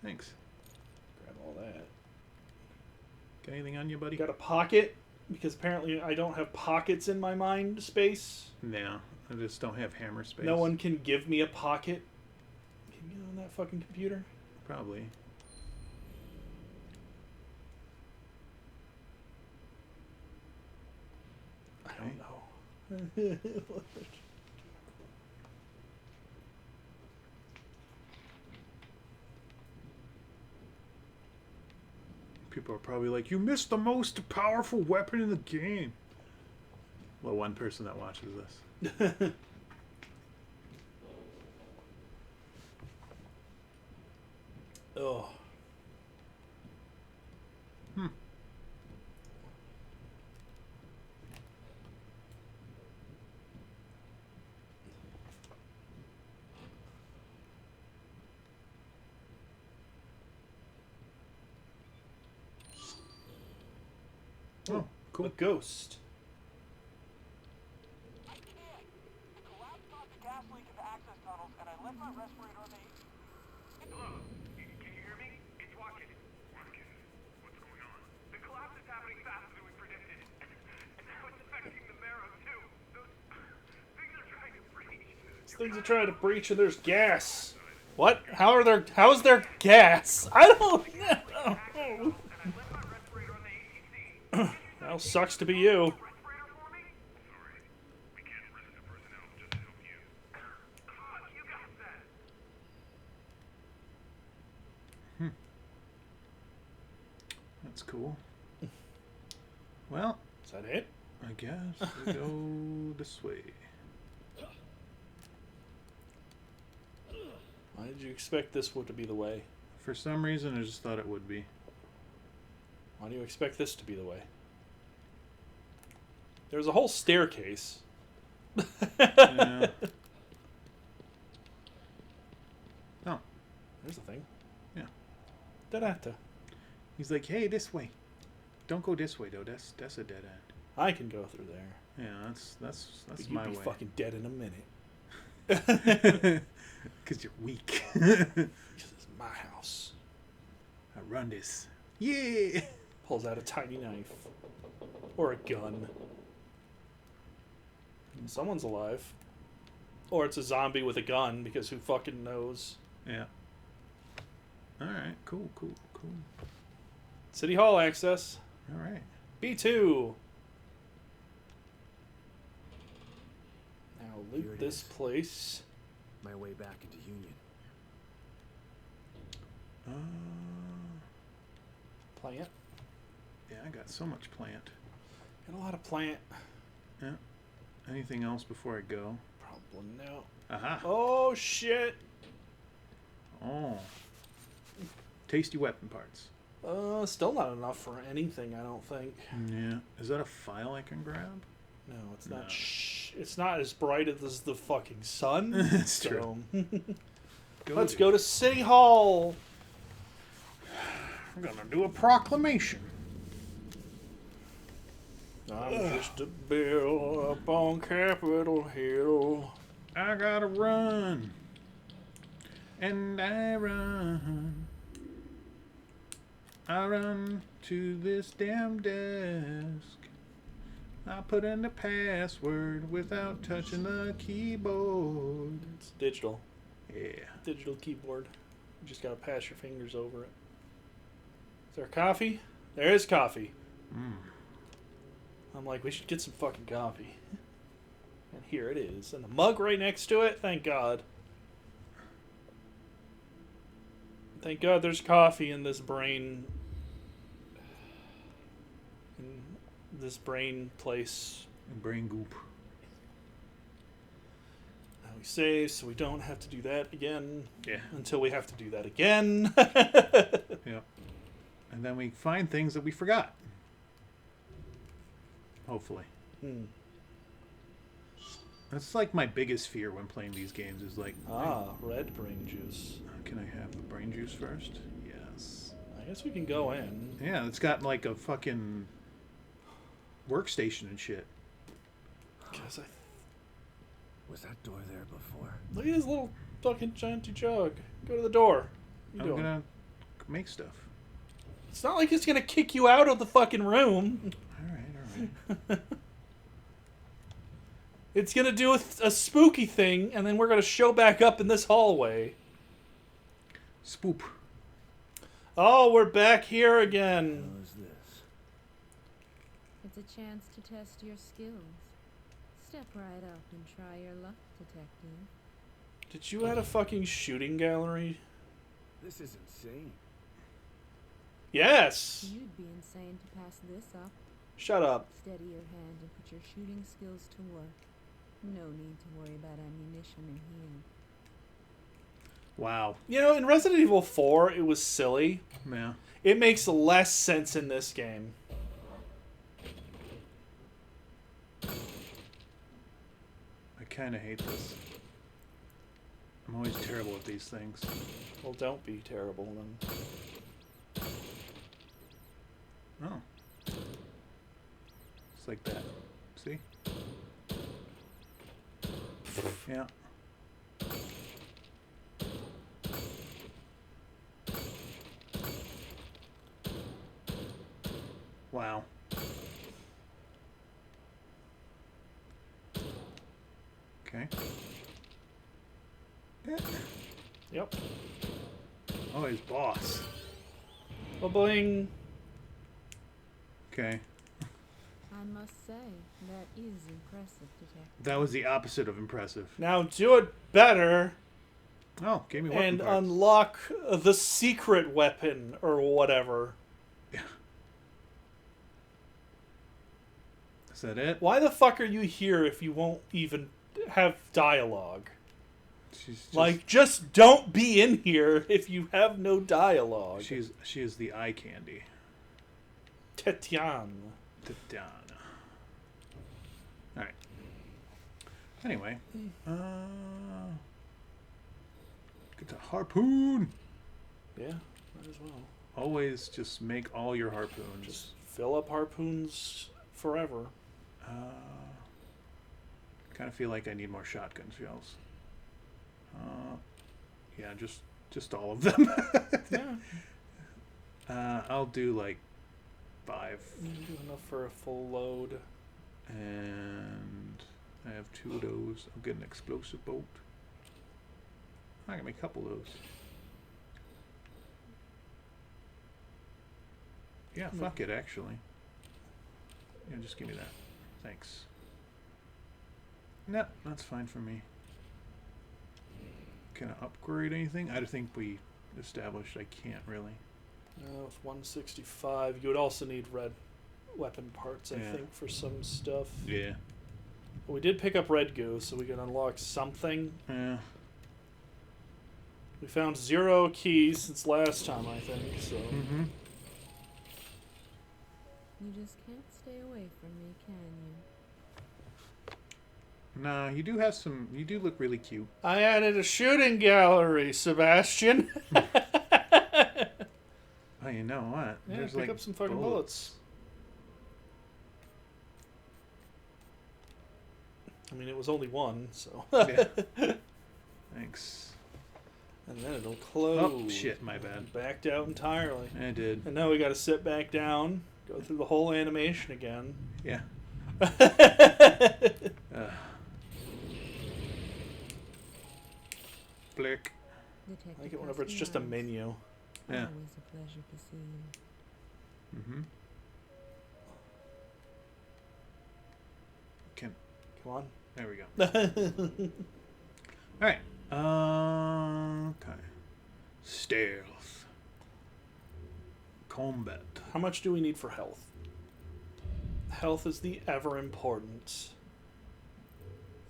Thanks. Grab all that. Got anything on you, buddy? Got a pocket, because apparently I don't have pockets in my mind space. No, I just don't have hammer space. No one can give me a pocket. Can you get on that fucking computer? Probably. I don't know. People are probably like, you missed the most powerful weapon in the game. Well, one person that watches this. Oh. Oh, cool. A ghost. I can't. The collapse caused a gas leak in the access tunnels, and I left my respirator on the AC. Hello? Can you hear me? It's Watkins. Watkins, what's going on? The collapse is happening faster than we predicted. And now it's affecting the marrow, too. Those things are trying to breach. These things are trying to breach and there's gas. What? How is there gas? I don't know. Well, sucks to be you. That's cool. Well, Is that it? I guess we go this way. Why did you expect this to be the way? For some reason, I just thought it would be. Why do you expect this to be the way? There's a whole staircase. Yeah. Oh, There's a thing. yeah. Da-da-da. He's like, hey, this way. Don't go this way, though. That's a dead end. I can go through there. Yeah, that's But you'd my be way. fucking dead in a minute. Because you're weak. Because it's my house. I run this. Yeah. Pulls out a tiny knife. Or a gun. Someone's alive. Or it's a zombie with a gun, because who fucking knows? Yeah. All right. Cool. City Hall access. All right. B2. Now Here loot it this is. place. My way back into Union. Plant. Yeah, I got so much plant. Got a lot of plant. Yeah. Anything else before I go? Probably no. Aha. Oh shit. Oh. Tasty weapon parts. Still not enough for anything, I don't think. Yeah. Is that a file I can grab? No, it's No. not. It's not as bright as the fucking sun. That's true. Let's go to City Hall. We're gonna do a proclamation. I'm just a bill up on Capitol Hill. I gotta run. And I run. I run to this damn desk. I put in the password without touching the keyboard. It's digital. Yeah. Digital keyboard. You just gotta pass your fingers over it. Is there coffee? There is coffee. I'm like, we should get some fucking coffee. And here it is. And the mug right next to it. Thank God. Thank God there's coffee in this brain. In this brain place. Brain goop. Now we save so we don't have to do that again. Yeah. Until we have to do that again. Yeah. And then we find things that we forgot. Hopefully. That's like my biggest fear when playing these games is like... Red brain juice. Can I have the brain juice first? Yes. I guess we can go in. Yeah, it's got like a fucking workstation and shit. Because Was that door there before? look at his little fucking giant jug. Go to the door. What are you I'm doing? gonna make stuff. It's not like it's gonna kick you out of the fucking room. All right. It's gonna do a spooky thing, and then we're gonna show back up in this hallway. Spoop. Oh, we're back here again. What is this? It's a chance to test your skills. Step right up and try your luck, detective. Did you add a fucking shooting gallery? This is insane. Yes! You'd be insane to pass this up. Shut up. Steady your hand and put your shooting skills to work. No need to worry about ammunition in here. Wow. You know, in Resident Evil 4, it was silly. Yeah. It makes less sense in this game. I kind of hate this. I'm always terrible at these things. Well, don't be terrible then. Oh. It's like that. See? Yeah. Wow. Okay. Yep. Oh, he's boss. Bling. Okay. I must say, that is impressive, detective. That was the opposite of impressive. Now do it better Oh, gave me weapon and parts. unlock the secret weapon or whatever. Is that it? Why the fuck are you here if you won't even have dialogue? She's just, Like, just don't be in here if you have no dialogue. she is the eye candy. Tetian. Donna. All right. Anyway, get the harpoon. Yeah, might as well. Always just make all your harpoons. Just fill up harpoons forever. Kind of feel like I need more shotgun shells. Yeah, just all of them. Yeah. I'll do like 5. You can do enough for a full load. And I have 2 of those. I'll get an explosive bolt. I can make a couple of those. Yeah, fuck it, actually. Yeah, just give me that. Thanks. No, that's fine for me. Can I upgrade anything? I think we established I can't really. With 165, you would also need red weapon parts, I Yeah. think, for some stuff. Yeah. But we did pick up red goo, so we can unlock something. Yeah. We found 0 keys since last time, I think, so... Mm-hmm. You just can't stay away from me, can you? Nah, you do have some. You do look really cute. I added a shooting gallery, Sebastian. Oh, you know what? Yeah, There's pick like up some fucking bullets. I mean, it was only 1, so... Yeah. Thanks. And then it'll close. Oh shit, my bad. Backed out entirely. I did. And now we gotta sit back down, go through the whole animation again. Yeah. Flick. Detective I like it whenever it's just a Castellanos. menu. Yeah. Always a pleasure to see you. Mm-hmm. Can. Come on. There we go. All right. Okay. Stealth. Combat. How much do we need for health? Health is the ever important.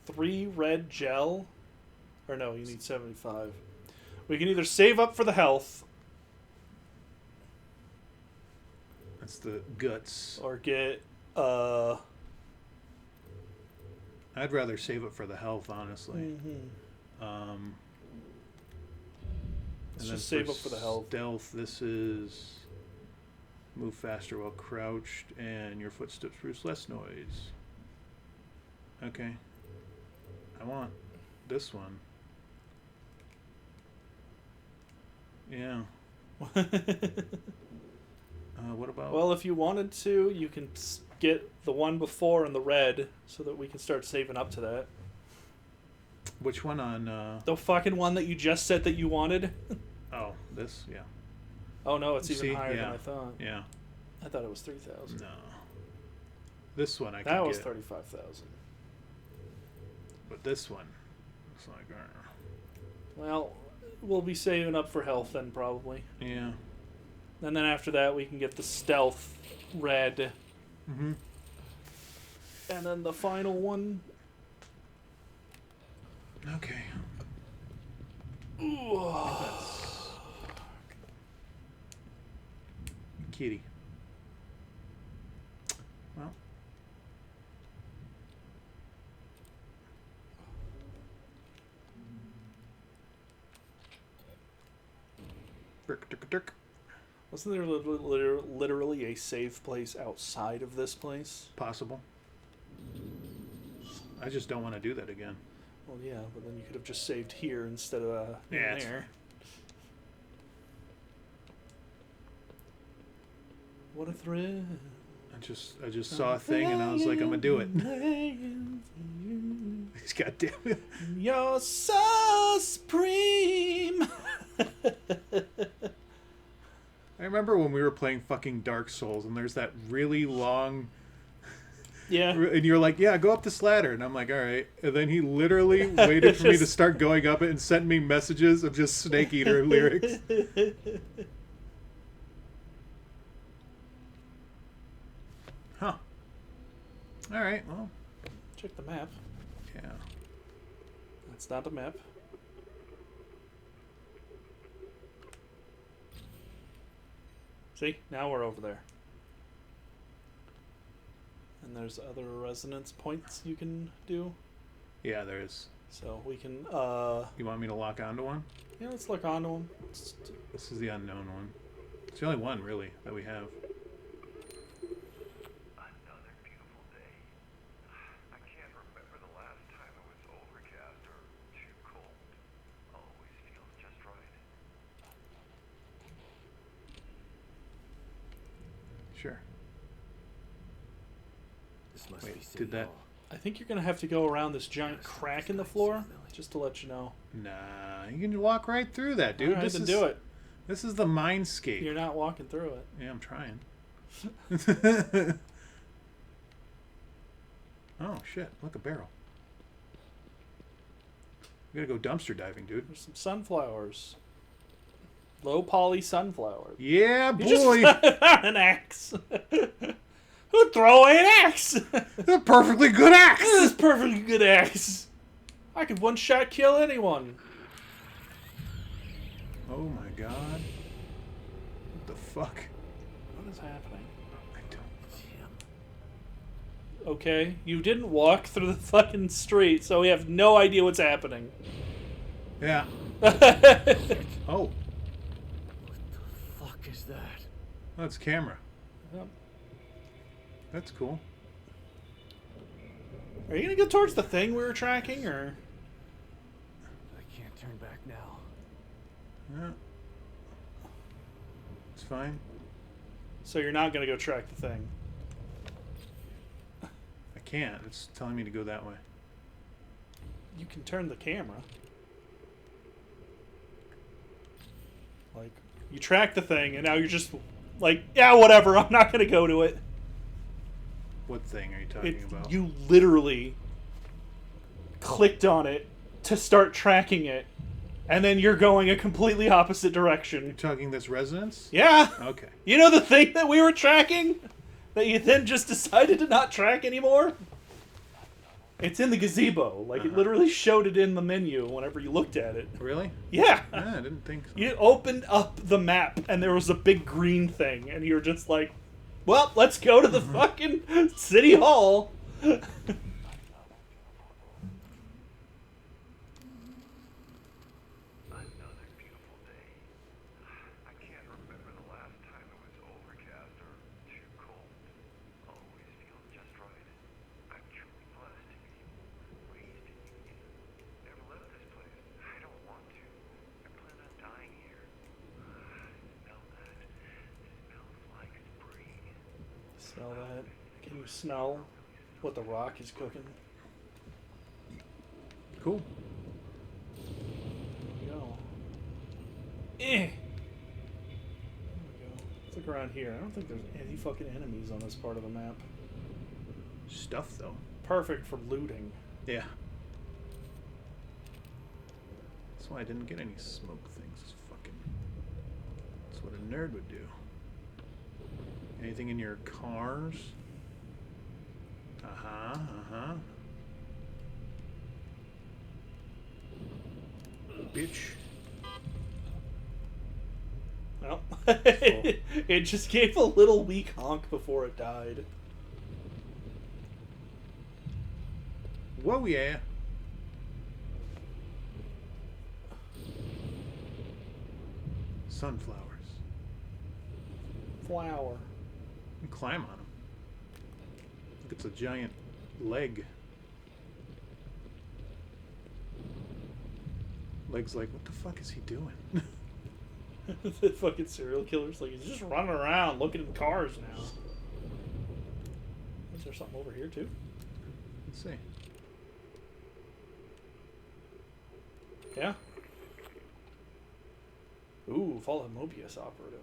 3 red gel. Or no, you need 75. We can either save up for the health That's the guts. or get I'd rather save it for the health, honestly. And Let's then just save up for the health. Stealth, this is move faster while crouched, and your footsteps produce less noise. Okay. I want this one. Yeah. What about? Well, if you wanted to, you can get the one before in the red so that we can start saving up to that. Which one on? The fucking one that you just said that you wanted? Oh, this. Yeah. Oh no, it's even See? higher Yeah. than I thought. Yeah. I thought it was 3,000. No. This one I That could was get, 35,000. but this one, it's like, Well, we'll be saving up for health then probably. yeah. And then after that we can get the stealth red. Mm-hmm. And then the final one. Okay. Ooh. Kitty. Well. Brick, dick, dick. Wasn't there literally a save place outside of this place? Possible. I just don't want to do that again. Well, yeah, but then you could have just saved here instead of in Yeah, it's there. What a thrill. I just saw a thing and I was like, I'm gonna do it. God damn it. You're so supreme. I remember when we were playing fucking Dark Souls and there's that really long, Yeah. and you're like, yeah, go up this ladder, and I'm like, all right, and then he literally waited for me to Just- start going up it and sent me messages of just Snake Eater lyrics. Huh. All right, well, Check the map. yeah. That's not a map. See? Now we're over there. And there's other resonance points you can do. Yeah, there is. So we can, You want me to lock onto one? yeah, let's look onto them. This is the unknown one. It's the only one, really, that we have. Another beautiful day. I can't remember the last time it was overcast or too cold. Always feels just right. Sure. This must Wait, be City did that- Hall. I think you're going to have to go around this giant crack in the floor, just to let you know. Nah, you can walk right through that, dude. All right, This then is do it. This is the mindscape. You're not walking through it. Yeah, I'm trying. Oh shit! Look, a barrel. We gotta go dumpster diving, dude. There's some sunflowers. Low poly sunflowers. Yeah, You just boy. found an axe. Who'd throw away an axe? A perfectly good axe. This is perfectly good axe. I could one shot kill anyone. Oh my god. What the fuck? What is happening? I don't. Okay, you didn't walk through the fucking street, so we have no idea what's happening. Yeah. Oh, What the fuck is that? that's camera. Yep. That's cool. Are you gonna go towards the thing we were tracking, or? I can't turn back now. Yeah. It's fine. So you're not gonna go track the thing? I can't. It's telling me to go that way. You can turn the camera. Like, you track the thing, and now you're just like, yeah, whatever, I'm not gonna go to it. What thing are you talking about? You literally clicked on it to start tracking it, and then you're going a completely opposite direction. You're talking this resonance? Yeah! Okay. You know the thing that we were tracking? That you then just decided to not track anymore? It's in the gazebo. Like, it literally showed it in the menu whenever you looked at it. Really? Yeah! Ah, I didn't think so. You opened up the map, and there was a big green thing, and you're just like, well, let's go to the fucking City Hall. Another beautiful day. I can't remember the last time it was overcast or too cold. Always feels just right. I'm truly blessed to be raised in Union. Never left this place. I don't want to. I plan on dying here. Another smell what the rock is cooking. Cool. There we go. There we go. Let's look around here. I don't think there's any fucking enemies on this part of the map. Stuff, though. Perfect for looting. Yeah. That's why I didn't get any smoke things. It's fucking... That's what a nerd would do. Anything in your cars? Uh-huh, uh-huh. Bitch. Well, it just gave a little weak honk before it died. Whoa, yeah. Sunflowers. Flower. You can climb on them. Look, it's a giant leg. Leg's like, what the fuck is he doing? The fucking serial killer's like, he's just running around looking in cars now. Is there something over here too? Let's see. Yeah. Ooh, follow Mobius operative.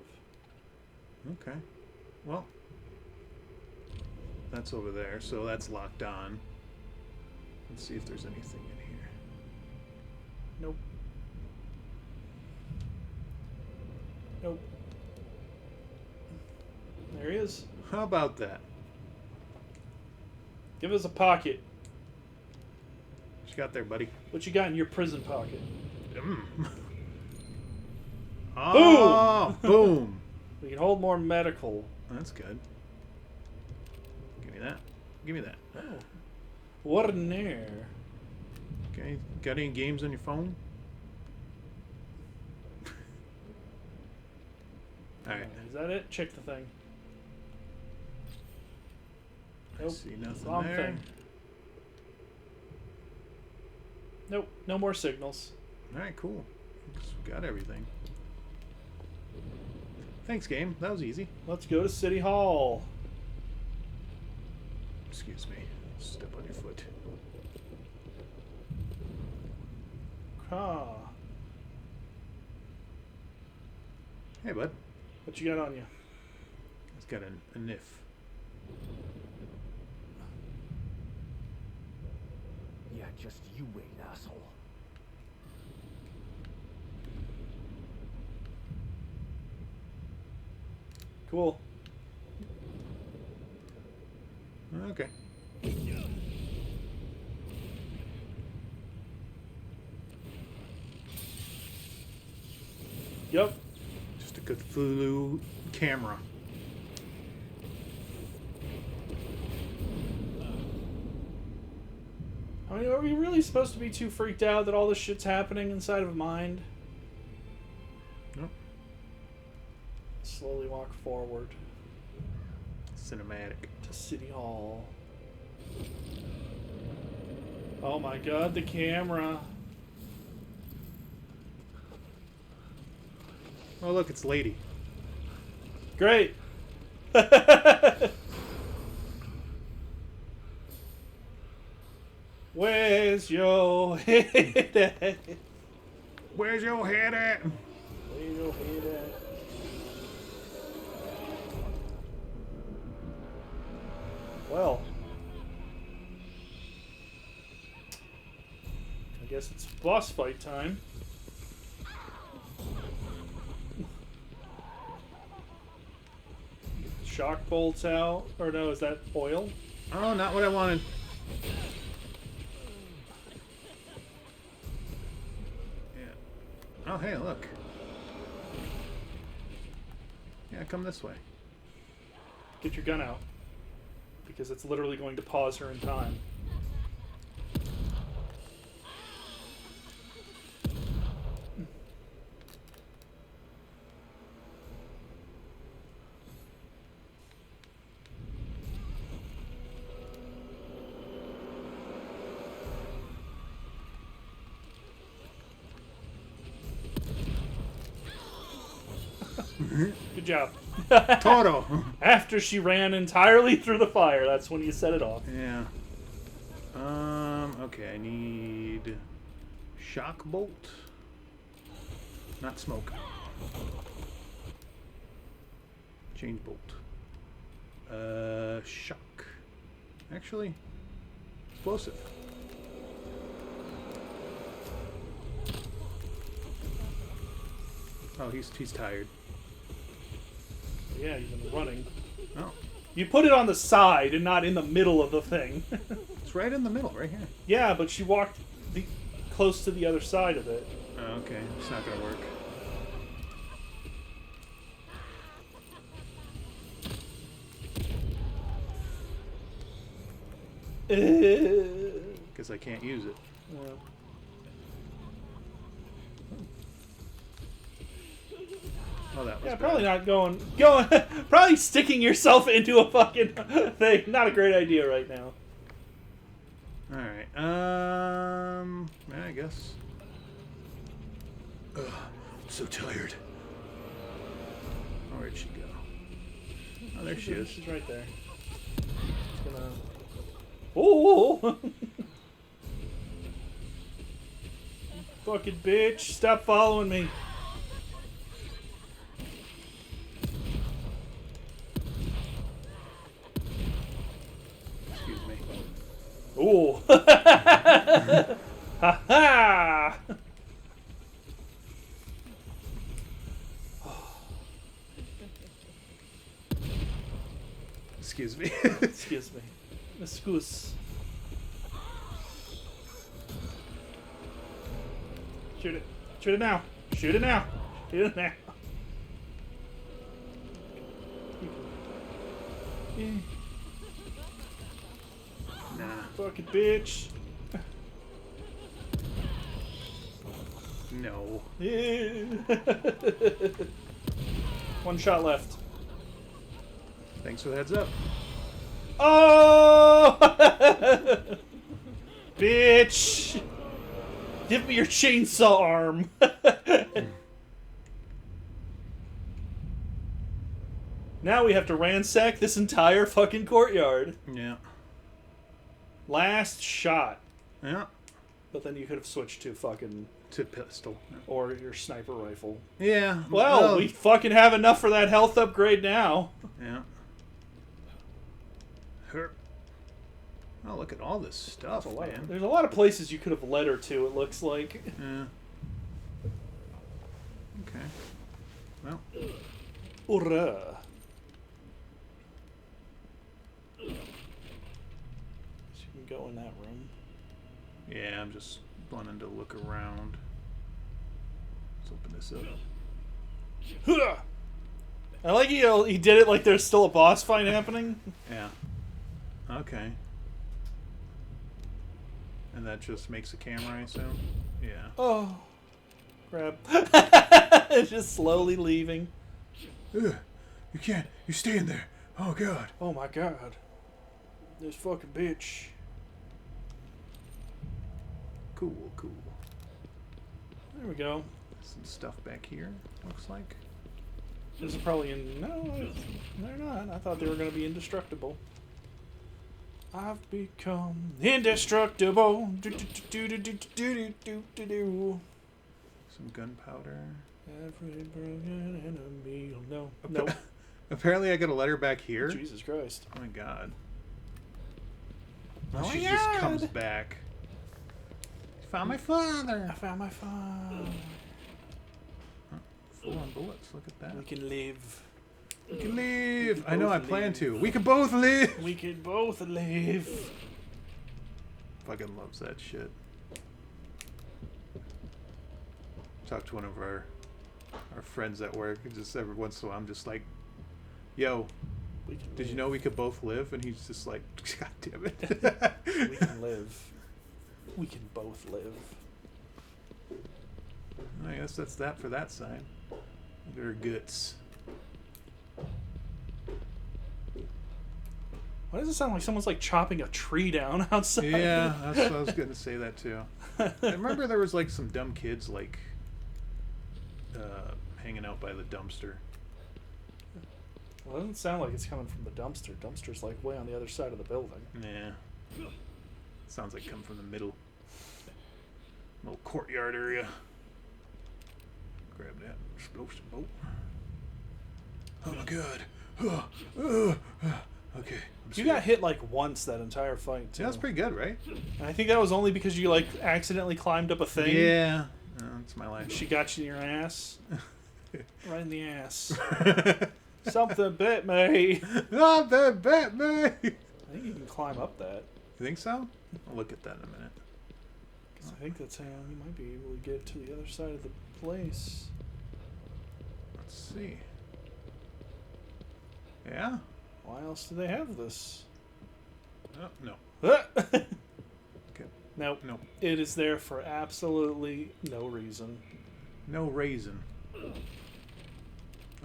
Okay. Well, that's over there, so that's locked on. Let's see if there's anything in here. Nope. Nope. There he is. How about that? Give us a pocket. What you got there, buddy? What you got in your prison pocket? Oh, boom! We can hold more medical. That's good. Give me that. Give me that. Oh. What an air. Okay, got any games on your phone? Alright. Is that it? Check the thing. I Nope. see nothing Wrong there. thing. Nope. No more signals. Alright, cool. Got everything. Thanks, game. That was easy. Let's go to City Hall. Excuse me. Step on your foot. Ah. Hey, bud. What you got on you? It's got a niff. Yeah, just you wait, asshole. Cool. Okay. Yep. Just a Cthulhu camera. I mean, are we really supposed to be too freaked out that all this shit's happening inside of a mind? Nope. Slowly walk forward Cinematic. to City Hall. Oh my god, the camera. Oh, look, it's Lady. Great. Where's your head at? Where's your head at? Where's your head at? Well, I guess it's boss fight time. Shock bolts out. Or no, is that oil? Oh, not what I wanted. Yeah. Oh, hey, look. Yeah, come this way. Get your gun out. Because it's literally going to pause her in time. Good Good job. Toro. After she ran entirely through the fire, that's when you set it off. Yeah. Okay, I need shock bolt. Not smoke. Change bolt. Shock. Actually, explosive. Oh, he's tired. Yeah, he's been running. Oh, You put it on the side and not in the middle of the thing. it's right in the middle, right here. Yeah, but she walked close to the other side of it. Oh, okay, it's not gonna work. Because I can't use it. Oh, that was Yeah, bad. probably not going, probably sticking yourself into a fucking thing. Not a great idea right now. All right. Yeah, I guess. Ugh, I'm so tired. Oh, where'd she go? Oh, there she is. She's right there. She's gonna. Oh! Fucking bitch! Stop following me. Excuse me. Ooh. Ha ha! Excuse me. Excuse me. Excuse. Shoot it. Shoot it now. Shoot it now. Shoot it now. Yeah. Nah. Fucking bitch. No. Yeah. One shot left. Thanks for the heads up. Oh! Bitch! Give me your chainsaw arm. Now we have to ransack this entire fucking courtyard. Yeah. Last shot. Yeah. But then you could have switched to fucking... To pistol. or your sniper rifle. Yeah. Well, we fucking have enough for that health upgrade now. Yeah. Her. Oh, look at all this stuff, man. There's a lot of places you could have led her to, it looks like. Yeah. Okay. Well. Ura. So you can go in that room. Yeah, I'm just wanting to look around. Let's open this up. Huh! I like he did it like there's still a boss fight happening. Yeah. Okay. And that just makes a camera, I assume? Yeah. Oh. Grab. It's just slowly leaving. Ugh, you can't. You're staying there. Oh, God. Oh my god. This fucking bitch. Cool, cool. There we go. Some stuff back here, looks like. This is probably in... No, they're not. I thought they were going to be indestructible. I've become indestructible. Do-do-do-do-do-do-do-do-do. Some gunpowder. Every broken enemy will know. No. Apparently I got a letter back here. Jesus Christ. Oh my God. Oh She my just God. comes back. Found my father. I found my phone. Full on bullets. Look at that. We can live. We can live. I know. both I plan live. to. We can both live. We can both live. Fucking loves that shit. Talked to one of our friends at work. And just every once in a while, I'm just like, "Yo, We can did you live. know we could both live?" And he's just like, "God damn it." We can live. We can both live. I guess that's that for that side. They're guts. Why does it sound like someone's like chopping a tree down outside? Yeah, I was going to say that too. I remember there was like some dumb kids like hanging out by the dumpster. Well, it doesn't sound like it's coming from the dumpster. Dumpster's like way on the other side of the building. Yeah. Sounds like coming from the middle. Little courtyard area. Grab that explosive bolt. Oh my god. Okay. You got hit like once that entire fight too. Yeah, that's pretty good, right? And I think that was only because you like accidentally climbed up a thing. Yeah. That's my life. She got you in your ass. Right in the ass. Something bit me. Something bit me. I think you can climb up that. You think so? I'll look at that in a minute. 'Cause I think that's how you might be able to get to the other side of the place. Let's see. Yeah? Why else do they have this? Oh, no. Okay. No. Nope. It is there for absolutely no reason. No raisin.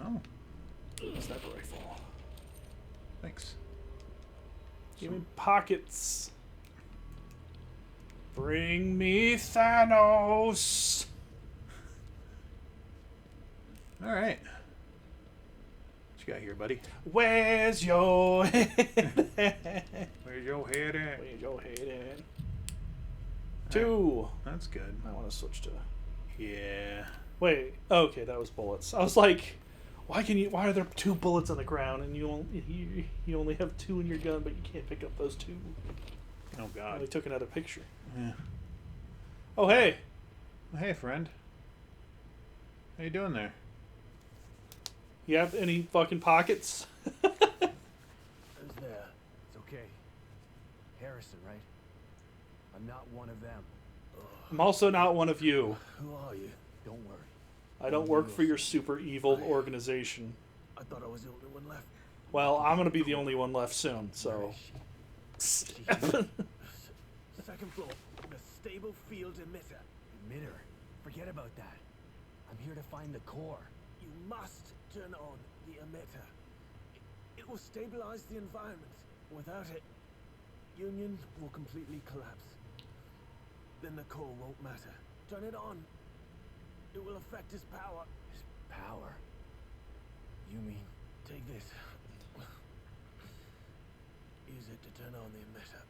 Oh, Sniper rifle. thanks. Give me pockets. Bring me Thanos. All right. What you got here, buddy? Where's your head? Where's your head at? Where's your head at? 2. That's good. I want to switch to. Yeah. Wait. Okay, that was bullets. I was like, why are there 2 bullets on the ground and you only have 2 in your gun, but you can't pick up those 2? Oh, I God. only took another picture. Yeah. Oh, hey. Hey, friend. How you doing there? You have any fucking pockets? Who's there? It's okay. Harrison, right? I'm not one of them. I'm also not one of you. Who are you? Don't worry. I don't work for your super evil organization. I thought I was the only one left. Well, I'm going to be the only one left soon, so. Second floor. The stable field emitter. Emitter? Forget about that. I'm here to find the core. You must turn on the emitter. It will stabilize the environment. Without it, Union will completely collapse. Then the core won't matter. Turn it on. It will affect his power. His power? You mean, take this. Use it to turn on the emitter.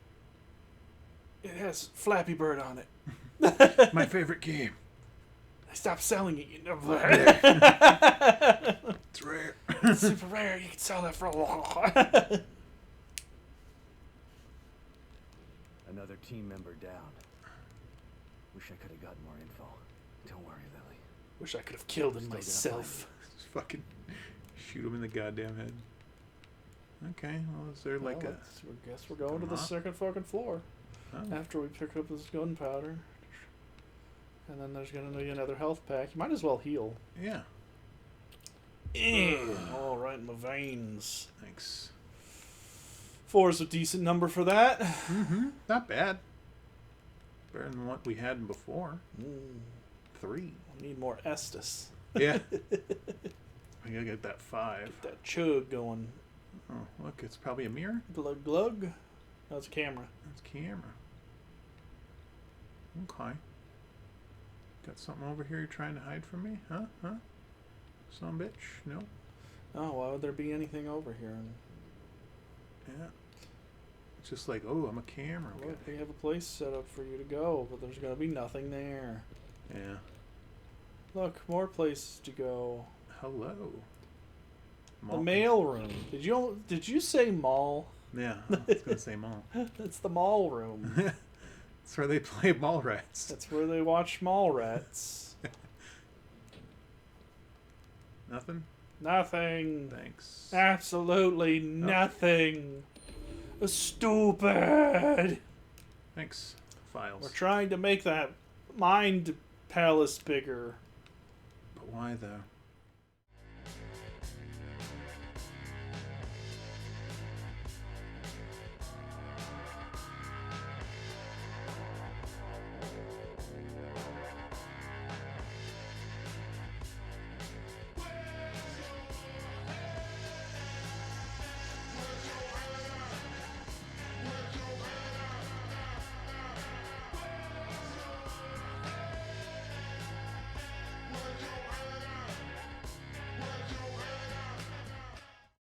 It has Flappy Bird on it. My favorite game. I stopped selling it, you know. It's rare. It's super rare. You can sell that for a while. Another team member down. Wish I could have gotten more info. Don't worry, Lily. Wish I could have killed him Still gonna myself. Just fucking shoot him in the goddamn head. Okay, well, is there like Well, I guess we're going to the Uh-huh. second fucking floor. Oh. After we pick up this gunpowder. And then there's going to be another health pack. You might as well heal. Yeah, All right in my veins. thanks. 4 is a decent number for that. Mm-hmm. Not bad. Better than what we had before. 3. I need more Estus. Yeah. I gotta get that 5. Get that chug going. Oh, look, it's probably a mirror. Glug glug. No, it's a camera. That's camera. Okay. Got something over here you're trying to hide from me? Huh? Some bitch? No? Oh, why would there be anything over here? Yeah. It's just like, oh, I'm a camera guy. Look, they have a place set up for you to go, but there's going to be nothing there. Yeah. Look, more places to go. Hello. The mail room. Did you say mall? Yeah, I was gonna say mall. It's the mall room. That's where they play mall rats. That's where they watch mall rats. Nothing? Nothing. Thanks. Absolutely nothing. Stupid. Thanks. Files. We're trying to make that mind palace bigger. But why though?